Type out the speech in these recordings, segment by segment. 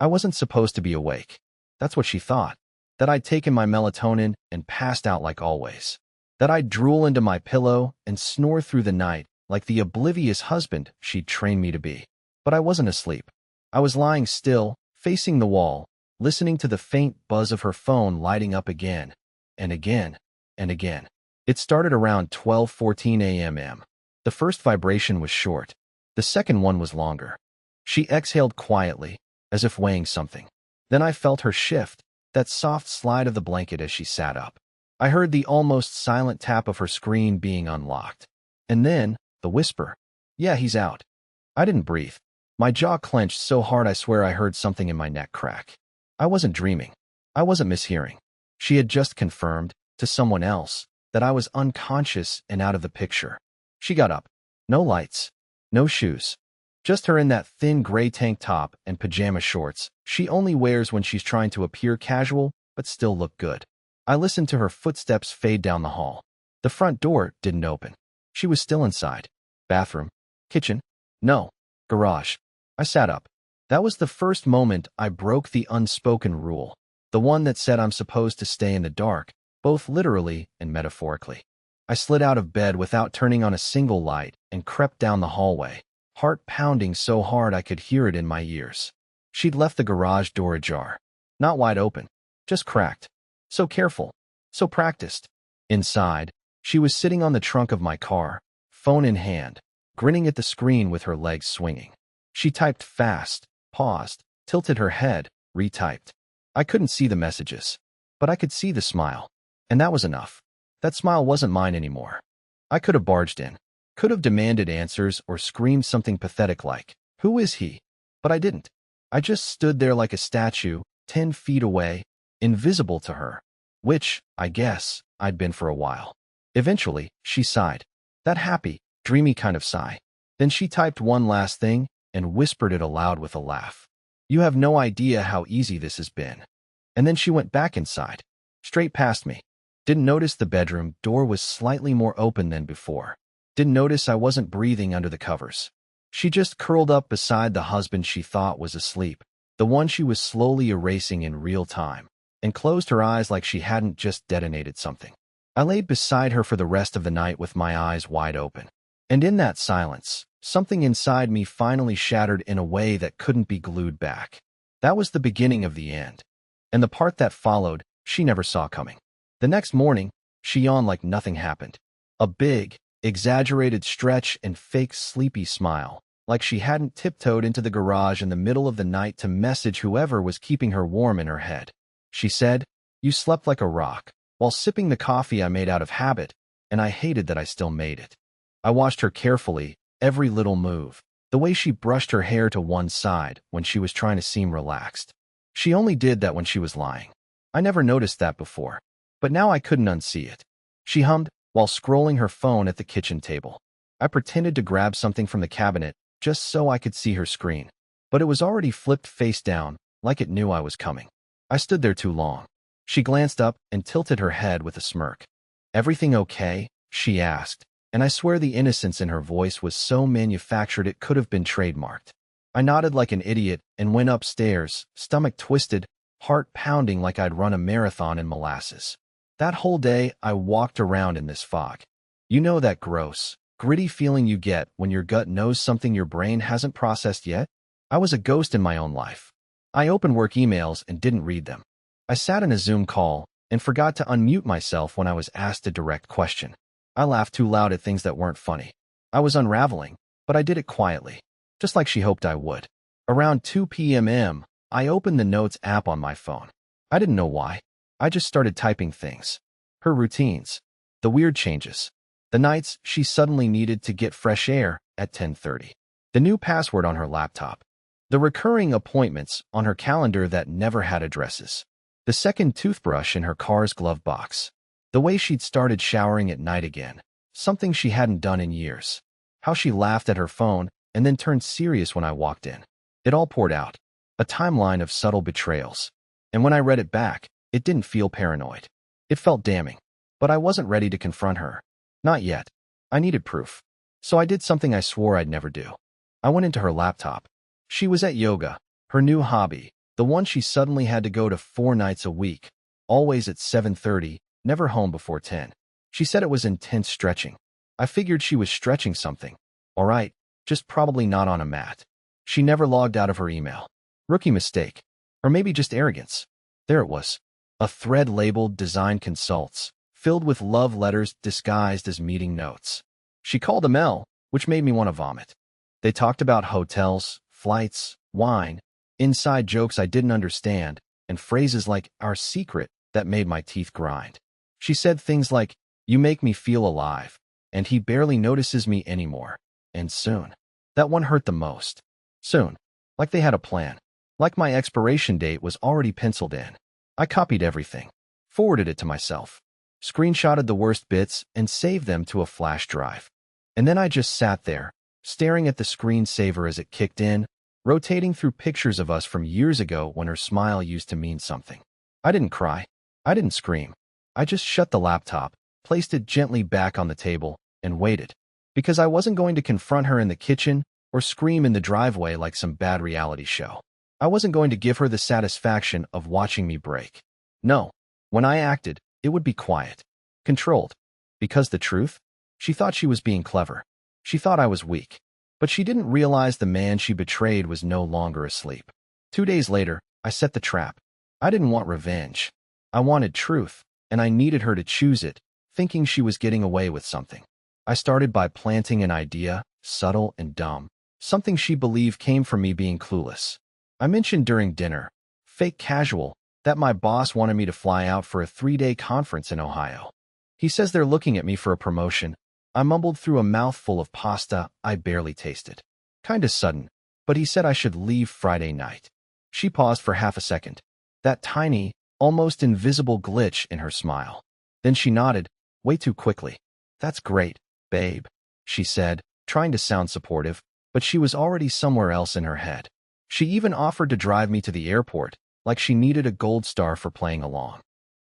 I wasn't supposed to be awake. That's what she thought. That I'd taken my melatonin and passed out like always. That I'd drool into my pillow and snore through the night like the oblivious husband she'd trained me to be. But I wasn't asleep. I was lying still, facing the wall, listening to the faint buzz of her phone lighting up again, and again, and again. It started around 12:14 a.m. The first vibration was short. The second one was longer. She exhaled quietly, as if weighing something. Then I felt her shift, that soft slide of the blanket as she sat up. I heard the almost silent tap of her screen being unlocked. And then, the whisper, "Yeah, he's out." I didn't breathe. My jaw clenched so hard I swear I heard something in my neck crack. I wasn't dreaming. I wasn't mishearing. She had just confirmed, to someone else, that I was unconscious and out of the picture. She got up. No lights. No shoes. Just her in that thin gray tank top and pajama shorts she only wears when she's trying to appear casual but still look good. I listened to her footsteps fade down the hall. The front door didn't open. She was still inside. Bathroom? Kitchen? No. Garage. I sat up. That was the first moment I broke the unspoken rule, the one that said I'm supposed to stay in the dark, both literally and metaphorically. I slid out of bed without turning on a single light and crept down the hallway, heart pounding so hard I could hear it in my ears. She'd left the garage door ajar. Not wide open, just cracked. So careful, so practiced. Inside, she was sitting on the trunk of my car, phone in hand, grinning at the screen with her legs swinging. She typed fast, paused, tilted her head, retyped. I couldn't see the messages, but I could see the smile. And that was enough. That smile wasn't mine anymore. I could have barged in, could have demanded answers or screamed something pathetic like, "Who is he?" But I didn't. I just stood there like a statue, 10 feet away, invisible to her, which, I guess, I'd been for a while. Eventually, she sighed. That happy, dreamy kind of sigh. Then she typed one last thing and whispered it aloud with a laugh. "You have no idea how easy this has been." And then she went back inside, straight past me. Didn't notice the bedroom door was slightly more open than before. Didn't notice I wasn't breathing under the covers. She just curled up beside the husband she thought was asleep, the one she was slowly erasing in real time, and closed her eyes like she hadn't just detonated something. I laid beside her for the rest of the night with my eyes wide open. And in that silence, something inside me finally shattered in a way that couldn't be glued back. That was the beginning of the end. And the part that followed, she never saw coming. The next morning, she yawned like nothing happened. A big, exaggerated stretch and fake sleepy smile, like she hadn't tiptoed into the garage in the middle of the night to message whoever was keeping her warm in her head. She said, "You slept like a rock," while sipping the coffee I made out of habit, and I hated that I still made it. I watched her carefully, every little move, the way she brushed her hair to one side when she was trying to seem relaxed. She only did that when she was lying. I never noticed that before. But now I couldn't unsee it. She hummed while scrolling her phone at the kitchen table. I pretended to grab something from the cabinet just so I could see her screen. But it was already flipped face down, like it knew I was coming. I stood there too long. She glanced up and tilted her head with a smirk. "Everything okay?" she asked, and I swear the innocence in her voice was so manufactured it could have been trademarked. I nodded like an idiot and went upstairs, stomach twisted, heart pounding like I'd run a marathon in molasses. That whole day, I walked around in this fog. You know that gross, gritty feeling you get when your gut knows something your brain hasn't processed yet? I was a ghost in my own life. I opened work emails and didn't read them. I sat in a Zoom call and forgot to unmute myself when I was asked a direct question. I laughed too loud at things that weren't funny. I was unraveling, but I did it quietly, just like she hoped I would. Around 2 p.m., I opened the Notes app on my phone. I didn't know why. I just started typing things. Her routines. The weird changes. The nights she suddenly needed to get fresh air at 10:30. The new password on her laptop. The recurring appointments on her calendar that never had addresses. The second toothbrush in her car's glove box. The way she'd started showering at night again. Something she hadn't done in years. How she laughed at her phone and then turned serious when I walked in. It all poured out. A timeline of subtle betrayals. And when I read it back, it didn't feel paranoid. It felt damning. But I wasn't ready to confront her. Not yet. I needed proof. So I did something I swore I'd never do. I went into her laptop. She was at yoga, her new hobby, The one she suddenly had to go to 4 nights a week, always at 7:30, never home before 10. She said it was intense stretching. I figured she was stretching something. All right, just probably not on a mat. She never logged out of her email. Rookie mistake. Or maybe just arrogance. There it was. A thread labeled Design Consults, filled with love letters disguised as meeting notes. She called them L, which made me want to vomit. They talked about hotels, flights, wine, inside jokes I didn't understand, and phrases like our secret that made my teeth grind. She said things like, "You make me feel alive," and "He barely notices me anymore," and "soon." That one hurt the most. Soon. Like they had a plan. Like my expiration date was already penciled in. I copied everything, forwarded it to myself, screenshotted the worst bits, and saved them to a flash drive. And then I just sat there, staring at the screensaver as it kicked in, rotating through pictures of us from years ago when her smile used to mean something. I didn't cry. I didn't scream. I just shut the laptop, placed it gently back on the table, and waited. Because I wasn't going to confront her in the kitchen or scream in the driveway like some bad reality show. I wasn't going to give her the satisfaction of watching me break. No, when I acted, it would be quiet, controlled. Because the truth? She thought she was being clever. She thought I was weak. But she didn't realize the man she betrayed was no longer asleep. 2 days later, I set the trap. I didn't want revenge. I wanted truth, and I needed her to choose it, thinking she was getting away with something. I started by planting an idea, subtle and dumb, something she believed came from me being clueless. I mentioned during dinner, fake casual, that my boss wanted me to fly out for a 3-day conference in Ohio. He says they're looking at me for a promotion. I mumbled through a mouthful of pasta I barely tasted. Kinda sudden, but he said I should leave Friday night. She paused for half a second. That tiny, almost invisible glitch in her smile. Then she nodded, way too quickly. "That's great, babe," she said, trying to sound supportive, but she was already somewhere else in her head. She even offered to drive me to the airport, like she needed a gold star for playing along.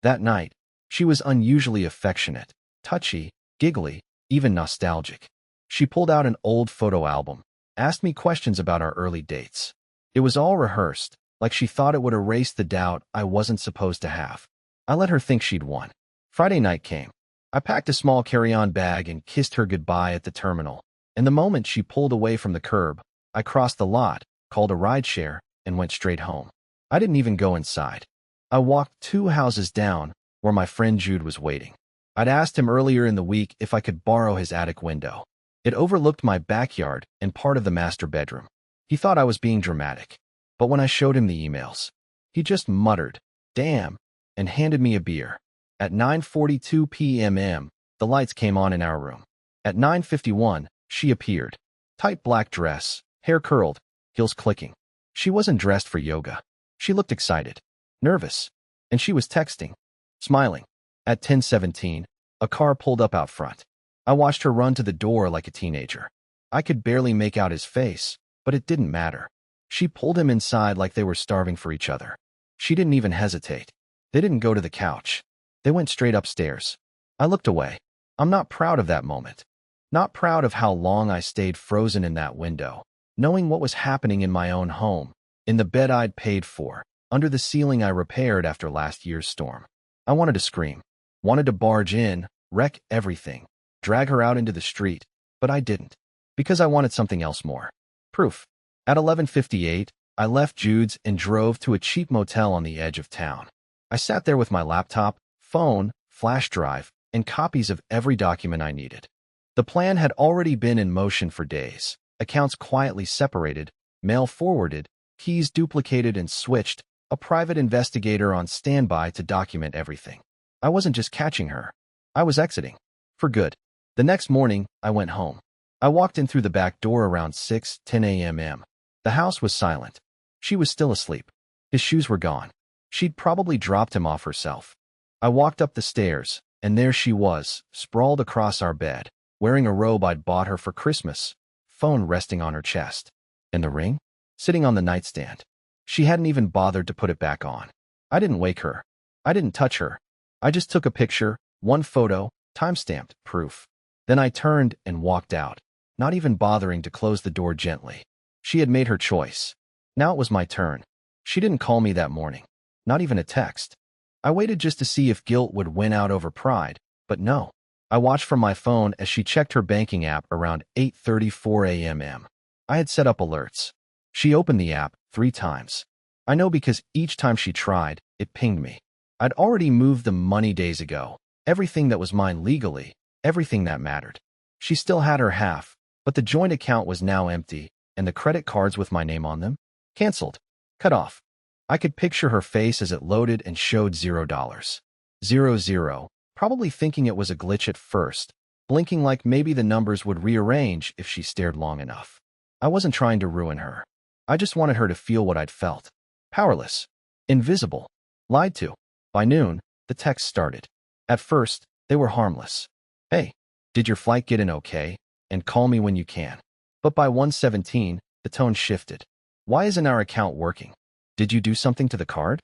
That night, she was unusually affectionate, touchy, giggly, even nostalgic. She pulled out an old photo album, asked me questions about our early dates. It was all rehearsed, like she thought it would erase the doubt I wasn't supposed to have. I let her think she'd won. Friday night came. I packed a small carry-on bag and kissed her goodbye at the terminal. And the moment she pulled away from the curb, I crossed the lot, called a rideshare, and went straight home. I didn't even go inside. I walked 2 houses down, where my friend Jude was waiting. I'd asked him earlier in the week if I could borrow his attic window. It overlooked my backyard and part of the master bedroom. He thought I was being dramatic. But when I showed him the emails, he just muttered, "Damn," and handed me a beer. At 9:42 p.m., the lights came on in our room. At 9:51, she appeared. Tight black dress, hair curled, heels clicking. She wasn't dressed for yoga. She looked excited, nervous, and she was texting, smiling. At 10:17, a car pulled up out front. I watched her run to the door like a teenager. I could barely make out his face, but it didn't matter. She pulled him inside like they were starving for each other. She didn't even hesitate. They didn't go to the couch. They went straight upstairs. I looked away. I'm not proud of that moment. Not proud of how long I stayed frozen in that window, knowing what was happening in my own home, in the bed I'd paid for, under the ceiling I repaired after last year's storm. I wanted to scream, wanted to barge in, wreck everything, drag her out into the street, but I didn't, because I wanted something else more. Proof. At 11:58, I left Jude's and drove to a cheap motel on the edge of town. I sat there with my laptop, phone, flash drive, and copies of every document I needed. The plan had already been in motion for days, accounts quietly separated, mail forwarded, keys duplicated and switched, a private investigator on standby to document everything. I wasn't just catching her. I was exiting. For good. The next morning, I went home. I walked in through the back door around 6:10 a.m. The house was silent. She was still asleep. His shoes were gone. She'd probably dropped him off herself. I walked up the stairs, and there she was, sprawled across our bed, wearing a robe I'd bought her for Christmas, phone resting on her chest. And the ring? Sitting on the nightstand. She hadn't even bothered to put it back on. I didn't wake her. I didn't touch her. I just took a picture, one photo, time-stamped, proof. Then I turned and walked out, not even bothering to close the door gently. She had made her choice. Now it was my turn. She didn't call me that morning. Not even a text. I waited just to see if guilt would win out over pride, but no. I watched from my phone as she checked her banking app around 8:34 a.m. I had set up alerts. She opened the app 3 times. I know because each time she tried, it pinged me. I'd already moved the money days ago. Everything that was mine legally, everything that mattered. She still had her half, but the joint account was now empty, and the credit cards with my name on them? Canceled. Cut off. I could picture her face as it loaded and showed $0. 00. Probably thinking it was a glitch at first, blinking like maybe the numbers would rearrange if she stared long enough. I wasn't trying to ruin her. I just wanted her to feel what I'd felt. Powerless. Invisible. Lied to. By noon, the texts started. At first, they were harmless. Hey, did your flight get in okay? And call me when you can. But by 1:17, the tone shifted. Why isn't our account working? Did you do something to the card?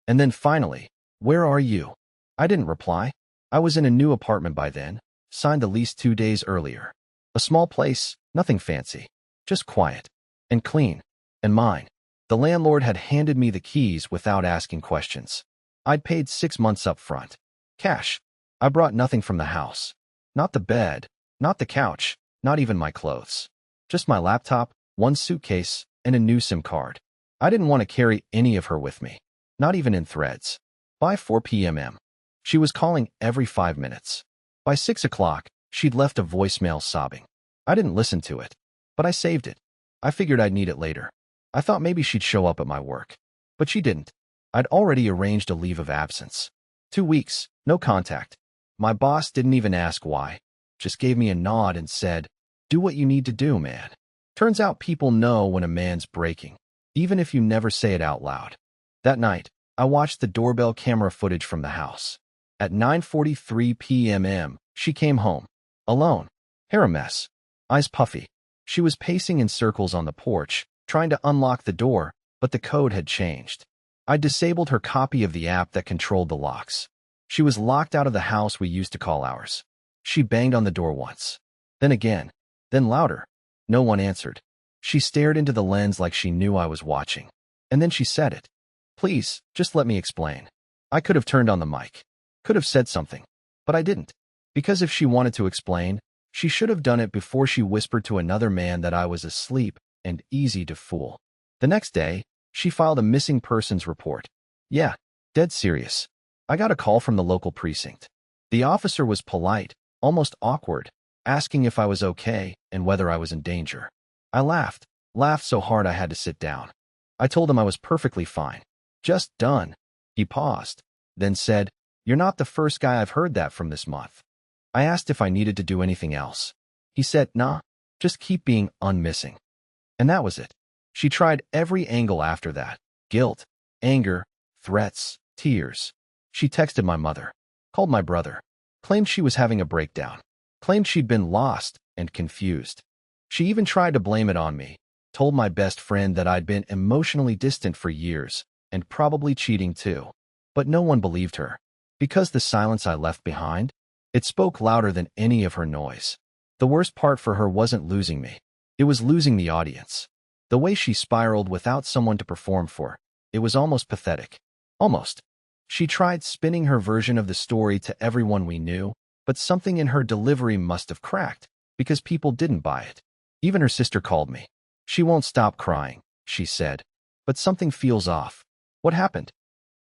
And then finally, where are you? I didn't reply. I was in a new apartment by then, signed the lease 2 days earlier. A small place, nothing fancy, just quiet and clean, and mine. The landlord had handed me the keys without asking questions. I'd paid 6 months up front. Cash. I brought nothing from the house. Not the bed, not the couch, not even my clothes. Just my laptop, 1 suitcase, and a new SIM card. I didn't want to carry any of her with me, not even in threads. By 4 p.m. She was calling every 5 minutes. By 6 o'clock, she'd left a voicemail sobbing. I didn't listen to it, but I saved it. I figured I'd need it later. I thought maybe she'd show up at my work, but she didn't. I'd already arranged a leave of absence. 2 weeks, no contact. My boss didn't even ask why, just gave me a nod and said, "Do what you need to do, man." Turns out people know when a man's breaking, even if you never say it out loud. That night, I watched the doorbell camera footage from the house. At 9:43 p.m., she came home, alone, hair a mess, eyes puffy. She was pacing in circles on the porch, trying to unlock the door, but the code had changed. I disabled her copy of the app that controlled the locks. She was locked out of the house we used to call ours. She banged on the door once, then again, then louder. No one answered. She stared into the lens like she knew I was watching. And then she said it. "Please, just let me explain." I could have turned on the mic, could have said something, but I didn't. Because if she wanted to explain, she should have done it before she whispered to another man that I was asleep and easy to fool. The next day, she filed a missing persons report. Yeah, dead serious. I got a call from the local precinct. The officer was polite, almost awkward, asking if I was okay and whether I was in danger. I laughed so hard I had to sit down. I told him I was perfectly fine. Just done. He paused, then said, "You're not the first guy I've heard that from this month." I asked if I needed to do anything else. He said, "Nah, just keep being unmissing." And that was it. She tried every angle after that. Guilt, anger, threats, tears. She texted my mother, called my brother, claimed she was having a breakdown, claimed she'd been lost and confused. She even tried to blame it on me, told my best friend that I'd been emotionally distant for years and probably cheating too. But no one believed her. Because the silence I left behind, it spoke louder than any of her noise. The worst part for her wasn't losing me. It was losing the audience. The way she spiraled without someone to perform for, it was almost pathetic. Almost. She tried spinning her version of the story to everyone we knew, but something in her delivery must have cracked, because people didn't buy it. Even her sister called me. "She won't stop crying," she said. "But something feels off." What happened?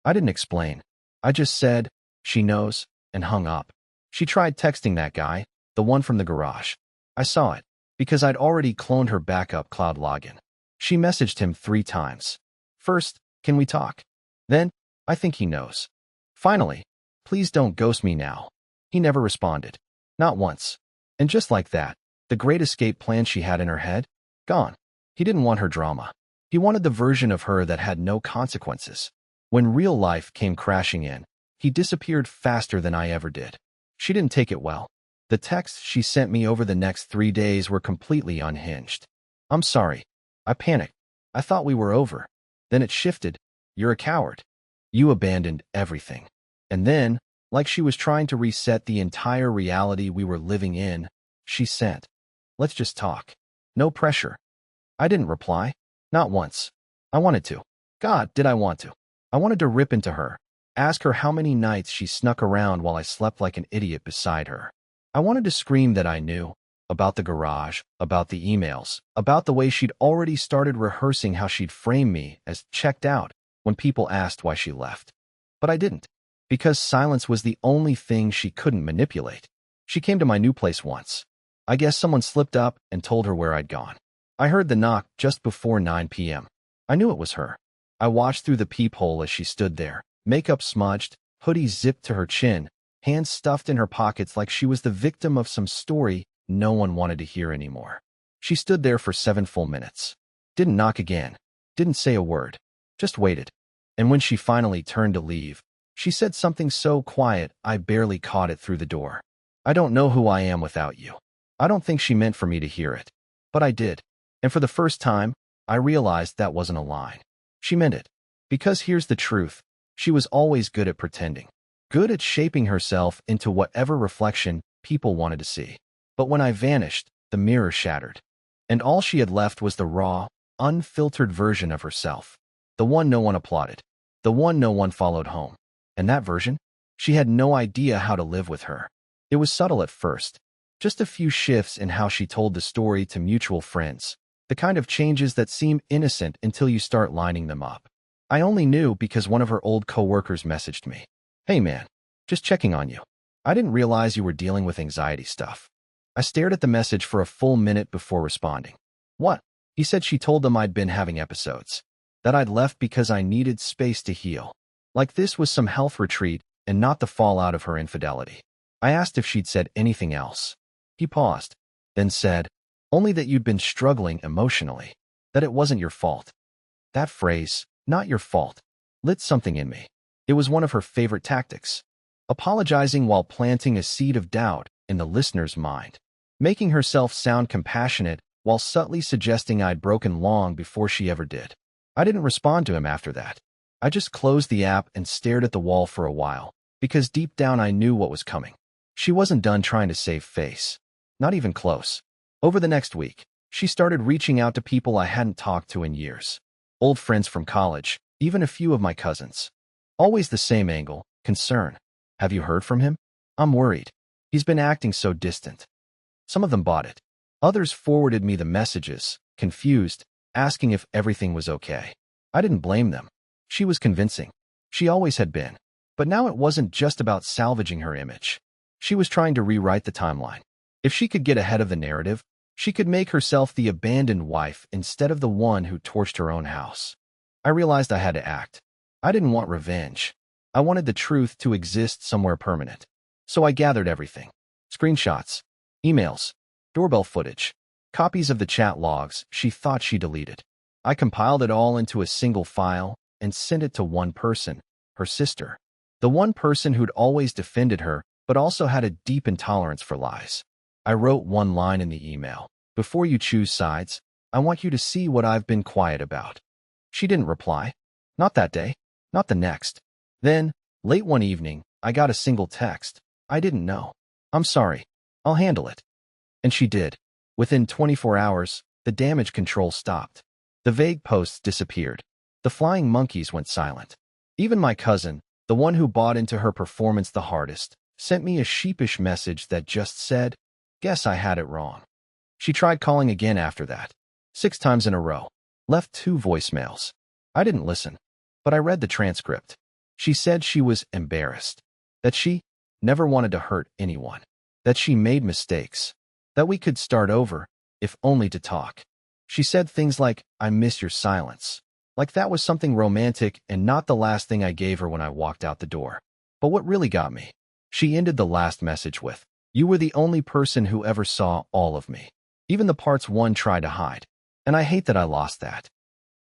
I didn't explain. I just said, "She knows," and hung up. She tried texting that guy, the one from the garage. I saw it, because I'd already cloned her backup cloud login. She messaged him 3 times. First, "Can we talk?" Then, "I think he knows." Finally, "Please don't ghost me now." He never responded. Not once. And just like that, the great escape plan she had in her head, gone. He didn't want her drama. He wanted the version of her that had no consequences. When real life came crashing in, he disappeared faster than I ever did. She didn't take it well. The texts she sent me over the next 3 days were completely unhinged. "I'm sorry. I panicked. I thought we were over. Then it shifted. You're a coward. You abandoned everything." And then, like she was trying to reset the entire reality we were living in, she sent, "Let's just talk. No pressure." I didn't reply. Not once. I wanted to. God, did I want to. I wanted to rip into her, ask her how many nights she snuck around while I slept like an idiot beside her. I wanted to scream that I knew, about the garage, about the emails, about the way she'd already started rehearsing how she'd frame me as checked out when people asked why she left. But I didn't, because silence was the only thing she couldn't manipulate. She came to my new place once. I guess someone slipped up and told her where I'd gone. I heard the knock just before 9 p.m. I knew it was her. I watched through the peephole as she stood there, makeup smudged, hoodie zipped to her chin, hands stuffed in her pockets like she was the victim of some story no one wanted to hear anymore. She stood there for 7 full minutes. Didn't knock again. Didn't say a word. Just waited. And when she finally turned to leave, she said something so quiet I barely caught it through the door. I don't know who I am without you. I don't think she meant for me to hear it. But I did. And for the first time, I realized that wasn't a line. She meant it. Because here's the truth. She was always good at pretending. Good at shaping herself into whatever reflection people wanted to see. But when I vanished, the mirror shattered. And all she had left was the raw, unfiltered version of herself. The one no one applauded. The one no one followed home. And that version? She had no idea how to live with her. It was subtle at first. Just a few shifts in how she told the story to mutual friends. The kind of changes that seem innocent until you start lining them up. I only knew because one of her old coworkers messaged me. Hey man, just checking on you. I didn't realize you were dealing with anxiety stuff. I stared at the message for a full minute before responding. What? He said she told them I'd been having episodes. That I'd left because I needed space to heal. Like this was some health retreat and not the fallout of her infidelity. I asked if she'd said anything else. He paused, then said, only that you'd been struggling emotionally. That it wasn't your fault. That phrase, not your fault, lit something in me. It was one of her favorite tactics. Apologizing while planting a seed of doubt in the listener's mind. Making herself sound compassionate while subtly suggesting I'd broken long before she ever did. I didn't respond to him after that. I just closed the app and stared at the wall for a while, because deep down I knew what was coming. She wasn't done trying to save face. Not even close. Over the next week, she started reaching out to people I hadn't talked to in years. Old friends from college, even a few of my cousins. Always the same angle, concern. Have you heard from him? I'm worried. He's been acting so distant. Some of them bought it. Others forwarded me the messages, confused, asking if everything was okay. I didn't blame them. She was convincing. She always had been. But now it wasn't just about salvaging her image. She was trying to rewrite the timeline. If she could get ahead of the narrative, she could make herself the abandoned wife instead of the one who torched her own house. I realized I had to act. I didn't want revenge. I wanted the truth to exist somewhere permanent. So I gathered everything. Screenshots, emails, doorbell footage, copies of the chat logs she thought she deleted. I compiled it all into a single file and sent it to one person, her sister. The one person who'd always defended her, but also had a deep intolerance for lies. I wrote one line in the email. Before you choose sides, I want you to see what I've been quiet about. She didn't reply. Not that day. Not the next. Then, late one evening, I got a single text. I didn't know. I'm sorry. I'll handle it. And she did. Within 24 hours, the damage control stopped. The vague posts disappeared. The flying monkeys went silent. Even my cousin, the one who bought into her performance the hardest, sent me a sheepish message that just said, "Guess I had it wrong." She tried calling again after that. 6 times in a row. Left 2 voicemails. I didn't listen, but I read the transcript. She said she was embarrassed. That she never wanted to hurt anyone. That she made mistakes. That we could start over, if only to talk. She said things like, "I miss your silence." Like that was something romantic and not the last thing I gave her when I walked out the door. But what really got me? She ended the last message with, "You were the only person who ever saw all of me. Even the parts one tried to hide. And I hate that I lost that."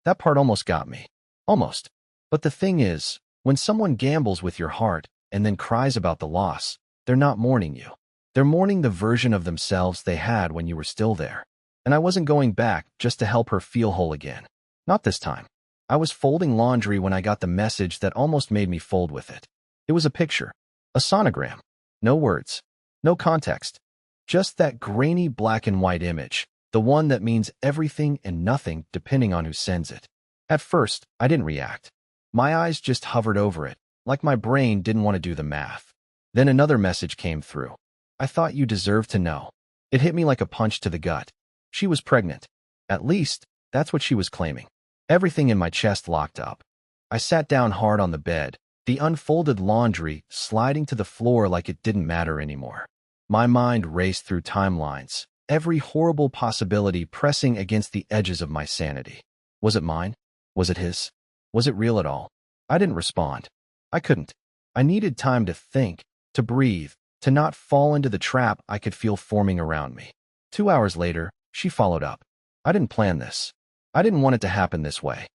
That part almost got me. Almost. But the thing is, when someone gambles with your heart and then cries about the loss, they're not mourning you. They're mourning the version of themselves they had when you were still there. And I wasn't going back just to help her feel whole again. Not this time. I was folding laundry when I got the message that almost made me fold with it. It was a picture. A sonogram. No words. No context. Just that grainy black and white image. The one that means everything and nothing depending on who sends it. At first, I didn't react. My eyes just hovered over it, like my brain didn't want to do the math. Then another message came through. I thought you deserved to know. It hit me like a punch to the gut. She was pregnant. At least, that's what she was claiming. Everything in my chest locked up. I sat down hard on the bed, the unfolded laundry sliding to the floor like it didn't matter anymore. My mind raced through timelines, every horrible possibility pressing against the edges of my sanity. Was it mine? Was it his? Was it real at all? I didn't respond. I couldn't. I needed time to think, to breathe, to not fall into the trap I could feel forming around me. 2 hours later, she followed up. I didn't plan this. I didn't want it to happen this way.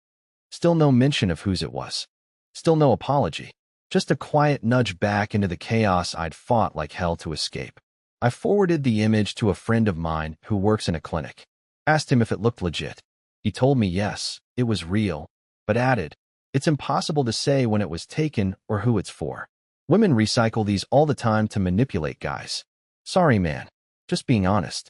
Still no mention of whose it was. Still no apology. Just a quiet nudge back into the chaos I'd fought like hell to escape. I forwarded the image to a friend of mine who works in a clinic. Asked him if it looked legit. He told me yes, it was real, but added, it's impossible to say when it was taken or who it's for. Women recycle these all the time to manipulate guys. Sorry, man. Just being honest.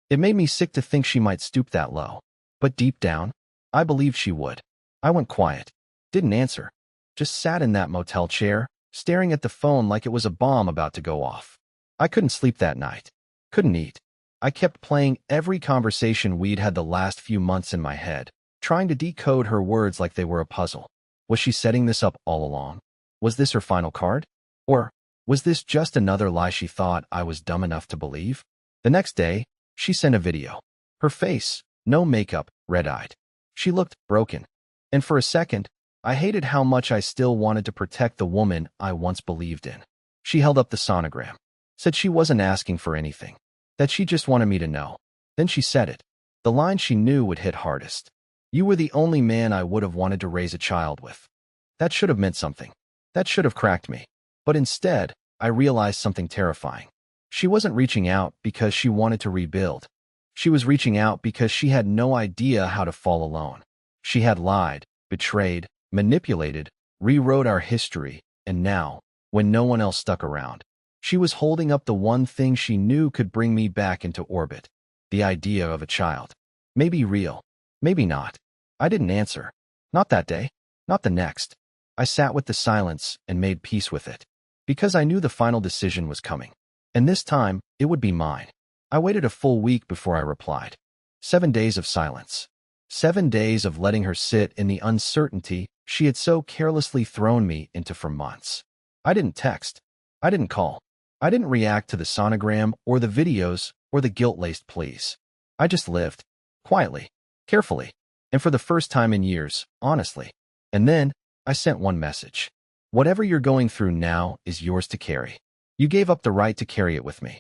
It made me sick to think she might stoop that low. But deep down, I believed she would. I went quiet. Didn't answer. Just sat in that motel chair, staring at the phone like it was a bomb about to go off. I couldn't sleep that night. Couldn't eat. I kept playing every conversation we'd had the last few months in my head, trying to decode her words like they were a puzzle. Was she setting this up all along? Was this her final card? Or was this just another lie she thought I was dumb enough to believe? The next day, she sent a video. Her face, no makeup, red-eyed. She looked broken. And for a second, I hated how much I still wanted to protect the woman I once believed in. She held up the sonogram. Said she wasn't asking for anything. That she just wanted me to know. Then she said it. The line she knew would hit hardest. You were the only man I would have wanted to raise a child with. That should have meant something. That should have cracked me. But instead, I realized something terrifying. She wasn't reaching out because she wanted to rebuild. She was reaching out because she had no idea how to fall alone. She had lied, betrayed, manipulated, rewrote our history, and now, when no one else stuck around, she was holding up the one thing she knew could bring me back into orbit. The idea of a child. Maybe real. Maybe not. I didn't answer. Not that day. Not the next. I sat with the silence and made peace with it. Because I knew the final decision was coming. And this time, it would be mine. I waited a full week before I replied. 7 days of silence. 7 days of letting her sit in the uncertainty she had so carelessly thrown me into for months. I didn't text. I didn't call. I didn't react to the sonogram or the videos or the guilt-laced pleas. I just lived. Quietly. Carefully. And for the first time in years, honestly. And then, I sent one message. Whatever you're going through now is yours to carry. You gave up the right to carry it with me.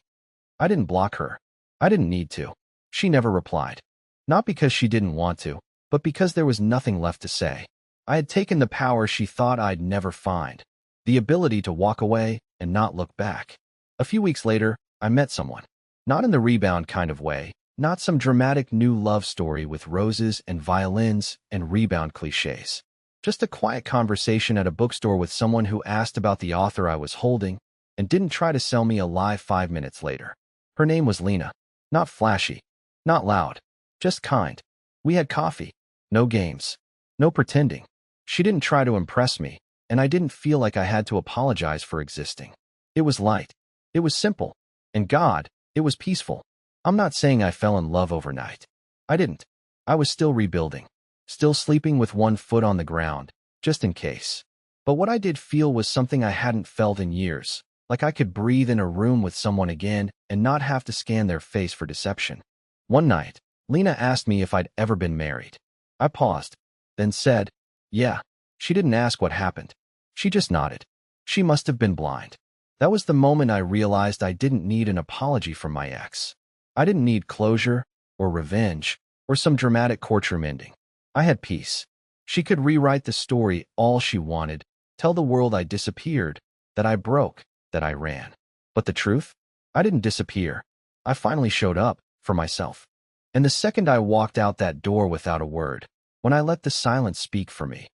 I didn't block her. I didn't need to. She never replied. Not because she didn't want to, but because there was nothing left to say. I had taken the power she thought I'd never find. The ability to walk away and not look back. A few weeks later, I met someone. Not in the rebound kind of way. Not some dramatic new love story with roses and violins and rebound cliches. Just a quiet conversation at a bookstore with someone who asked about the author I was holding and didn't try to sell me a lie 5 minutes later. Her name was Lena. Not flashy. Not loud. Just kind. We had coffee. No games. No pretending. She didn't try to impress me, and I didn't feel like I had to apologize for existing. It was light. It was simple. And God, it was peaceful. I'm not saying I fell in love overnight. I didn't. I was still rebuilding. Still sleeping with one foot on the ground, just in case. But what I did feel was something I hadn't felt in years, like I could breathe in a room with someone again and not have to scan their face for deception. One night, Lena asked me if I'd ever been married. I paused, then said, yeah. She didn't ask what happened. She just nodded. She must have been blind. That was the moment I realized I didn't need an apology from my ex. I didn't need closure, or revenge, or some dramatic courtroom ending. I had peace. She could rewrite the story all she wanted, tell the world I disappeared, that I broke, that I ran. But the truth? I didn't disappear. I finally showed up, for myself. And the second I walked out that door without a word, when I let the silence speak for me,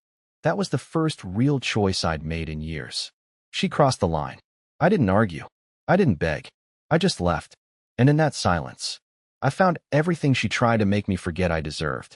that was the first real choice I'd made in years. She crossed the line. I didn't argue. I didn't beg. I just left. And in that silence, I found everything she tried to make me forget I deserved.